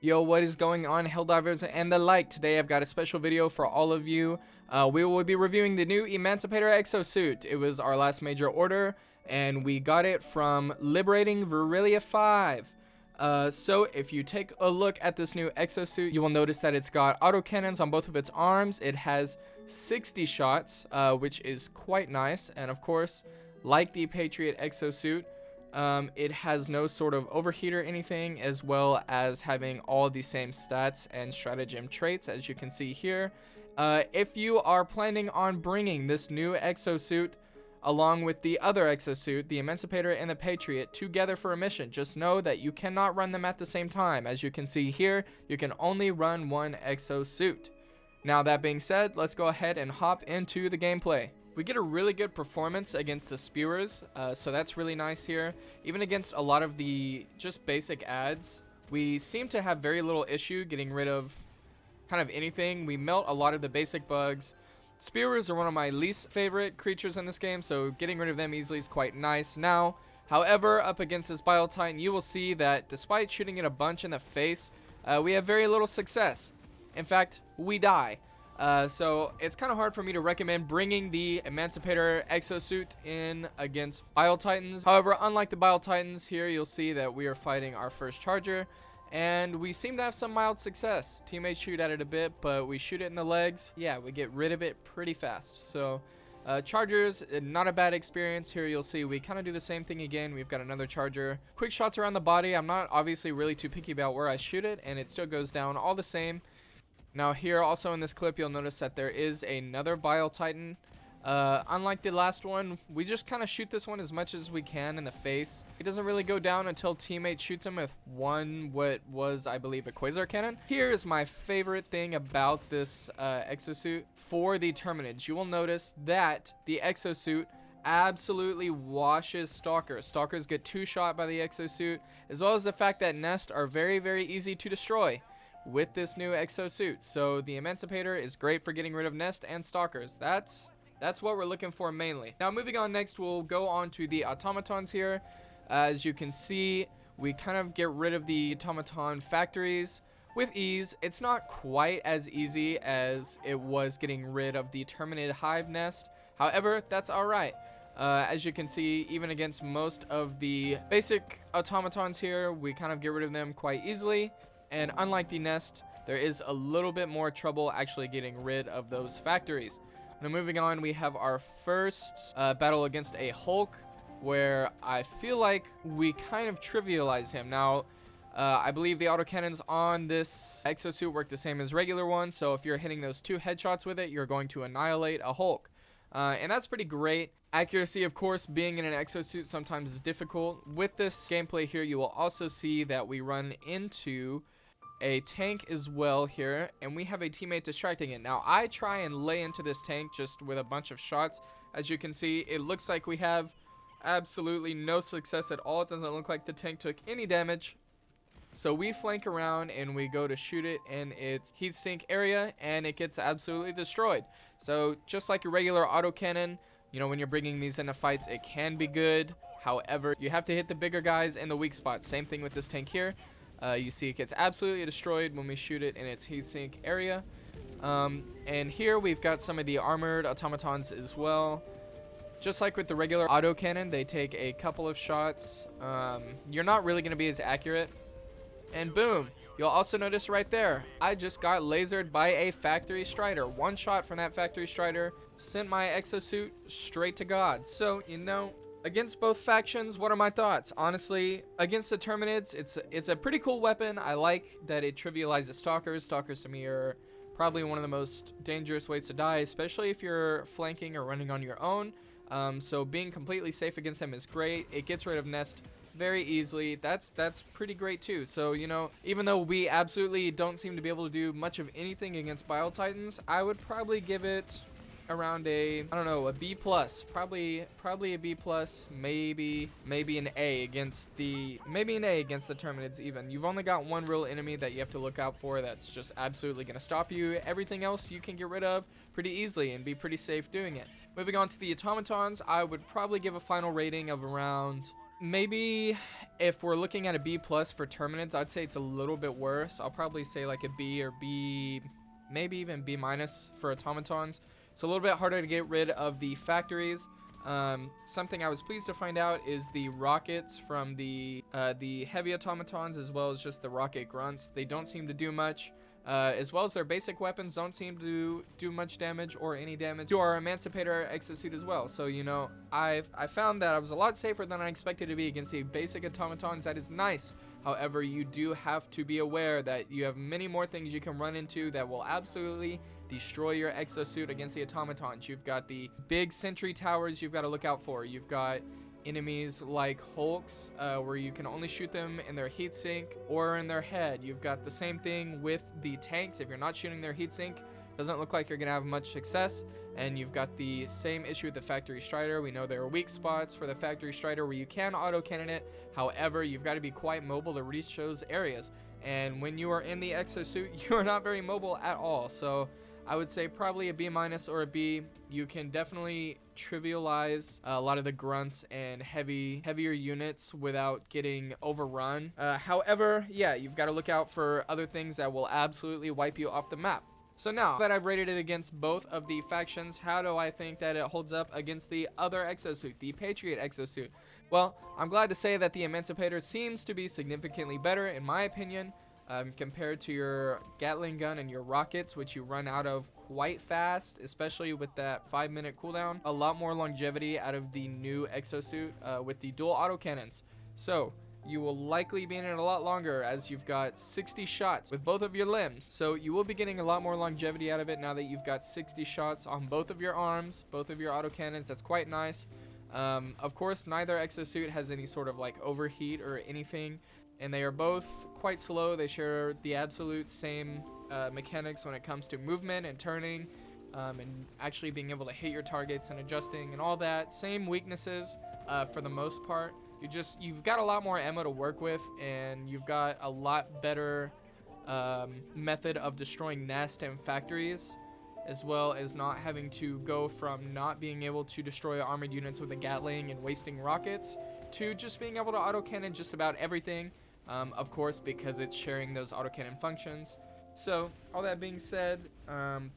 Yo, what is going on, Helldivers and the like? Today I've got a special video for all of you. We will be reviewing the new Emancipator Exosuit. It was our last major order, and we got it from Liberating Virillia 5. So if you take a look at this new exosuit, you will notice that it's got autocannons on both of its arms. It has 60 shots, which is quite nice, and of course, like the Patriot exosuit, it has no sort of overheat or anything, as well as having all the same stats and stratagem traits, as you can see here. If you are planning on bringing this new exosuit along with the other exosuit, the Emancipator and the Patriot, together for a mission, just know that you cannot run them at the same time. As you can see here, you can only run one exosuit. Now, that being said, let's go ahead and hop into the gameplay. We get a really good performance against the spewers, so that's really nice here. Even against a lot of the just basic ads, we seem to have very little issue getting rid of kind of anything. We melt a lot of the basic bugs. Spewers are one of my least favorite creatures in this game, so getting rid of them easily is quite nice. Now, however, up against this Bile Titan, you will see that despite shooting it a bunch in the face, we have very little success. In fact, we die. So it's kind of hard for me to recommend bringing the Emancipator Exosuit in against Bile Titans. However, unlike the Bile Titans, here you'll see that we are fighting our first charger, and we seem to have some mild success. Teammates shoot at it a bit, but we shoot it in the legs. Yeah, we get rid of it pretty fast. So chargers, not a bad experience. Here you'll see we kind of do the same thing again. We've got another charger. Quick shots around the body. I'm not obviously really too picky about where I shoot it, and it still goes down all the same. Now here also in this clip, you'll notice that there is another Bile Titan. Unlike the last one, we just kind of shoot this one as much as we can in the face. It doesn't really go down until teammate shoots him with what was, I believe, a Quasar cannon. Here is my favorite thing about this exosuit for the Terminids. You will notice that the exosuit absolutely washes stalkers. Stalkers get 2-shot by the exosuit, as well as the fact that nests are very, very easy to destroy with this new exosuit. So the Emancipator is great for getting rid of nest and stalkers. That's what we're looking for mainly. Now, moving on, next we'll go on to the automatons here. As you can see, we kind of get rid of the automaton factories with ease. It's not quite as easy as it was getting rid of the Terminid hive nest. However, that's alright. As you can see, even against most of the basic automatons here, we kind of get rid of them quite easily. And unlike the nest, there is a little bit more trouble actually getting rid of those factories. Now, moving on, we have our first battle against a Hulk, where I feel like we kind of trivialize him. Now, I believe the autocannons on this exosuit work the same as regular ones, so if you're hitting those 2 headshots with it, you're going to annihilate a Hulk. And that's pretty great. Accuracy, of course, being in an exosuit sometimes is difficult. With this gameplay here, you will also see that we run into a tank as well here, and we have a teammate distracting it. Now, I try and lay into this tank just with a bunch of shots. As you can see, it looks like we have absolutely no success at all. It doesn't look like the tank took any damage. So we flank around and we go to shoot it in its heat sink area, and it gets absolutely destroyed. So just like a regular autocannon, you know, when you're bringing these into fights, it can be good. However, you have to hit the bigger guys in the weak spots. Same thing with this tank here. You see it gets absolutely destroyed when we shoot it in its heatsink area. And here we've got some of the armored automatons as well. Just like with the regular autocannon, they take a couple of shots. You're not really going to be as accurate. And boom, you'll also notice right there, I just got lasered by a factory strider. 1 shot from that factory strider sent my exosuit straight to God. So, you know, against both factions, what are my thoughts? Honestly, against the Terminids, it's a pretty cool weapon. I like that it trivializes stalkers. Stalkers to me are probably one of the most dangerous ways to die, especially if you're flanking or running on your own. So being completely safe against them is great. It gets rid of nest very easily. That's pretty great too. So, you know, even though we absolutely don't seem to be able to do much of anything against Bile Titans, I would probably give it around a, I don't know, a B+, probably a B+, maybe an A against the Terminids. Even you've only got one real enemy that you have to look out for that's just absolutely going to stop you. Everything else you can get rid of pretty easily and be pretty safe doing it. Moving on to the automatons, I would probably give a final rating of around maybe if we're looking at a B plus for Terminids, I'd say it's a little bit worse. I'll probably say like a B or B, maybe even B minus for Automatons. It's a little bit harder to get rid of the factories. Something I was pleased to find out is the rockets from the heavy automatons, as well as just the rocket grunts. They don't seem to do much, as well as their basic weapons don't seem to do much damage or any damage to our Emancipator Exosuit as well. So, you know, I found that I was a lot safer than I expected to be against the basic automatons. That is nice. However, you do have to be aware that you have many more things you can run into that will absolutely destroy your exosuit against the automatons. You've got the big sentry towers you've got to look out for. You've got enemies like Hulks, where you can only shoot them in their heatsink or in their head. You've got the same thing with the tanks. If you're not shooting their heatsink, doesn't look like you're gonna have much success. And you've got the same issue with the Factory Strider. We know there are weak spots for the Factory Strider where you can auto-cannon it. However, you've got to be quite mobile to reach those areas. And when you are in the exosuit, you are not very mobile at all. So I would say probably a B minus or a B. You can definitely trivialize a lot of the grunts and heavier units without getting overrun. However, yeah, you've got to look out for other things that will absolutely wipe you off the map. So now that I've rated it against both of the factions, how do I think that it holds up against the other exosuit, the Patriot exosuit? Well, I'm glad to say that the Emancipator seems to be significantly better, in my opinion, compared to your Gatling gun and your rockets, which you run out of quite fast, especially with that 5-minute cooldown. A lot more longevity out of the new exosuit with the dual autocannons. So you will likely be in it a lot longer, as you've got 60 shots with both of your limbs. So you will be getting a lot more longevity out of it now that you've got 60 shots on both of your arms, both of your autocannons. That's quite nice. Of course, neither exosuit has any sort of like overheat or anything, and they are both quite slow. They share the absolute same mechanics when it comes to movement and turning, and actually being able to hit your targets and adjusting and all that. Same weaknesses for the most part. You've got a lot more ammo to work with, and you've got a lot better method of destroying nests and factories, as well as not having to go from not being able to destroy armored units with a Gatling and wasting rockets to just being able to autocannon just about everything, of course, because it's sharing those autocannon functions. So, all that being said,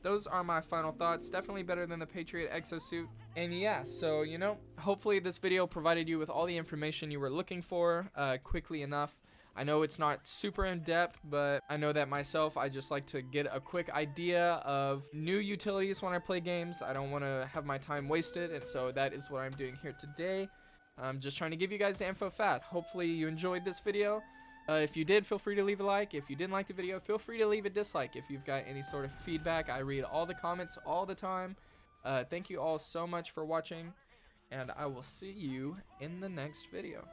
those are my final thoughts. Definitely better than the Patriot exosuit. And yeah, so, you know, hopefully this video provided you with all the information you were looking for quickly enough. I know it's not super in-depth, but I know that myself, I just like to get a quick idea of new utilities when I play games. I don't want to have my time wasted, and so that is what I'm doing here today. I'm just trying to give you guys the info fast. Hopefully you enjoyed this video. If you did, feel free to leave a like. If you didn't like the video, feel free to leave a dislike. If you've got any sort of feedback, I read all the comments all the time. Thank you all so much for watching, and I will see you in the next video.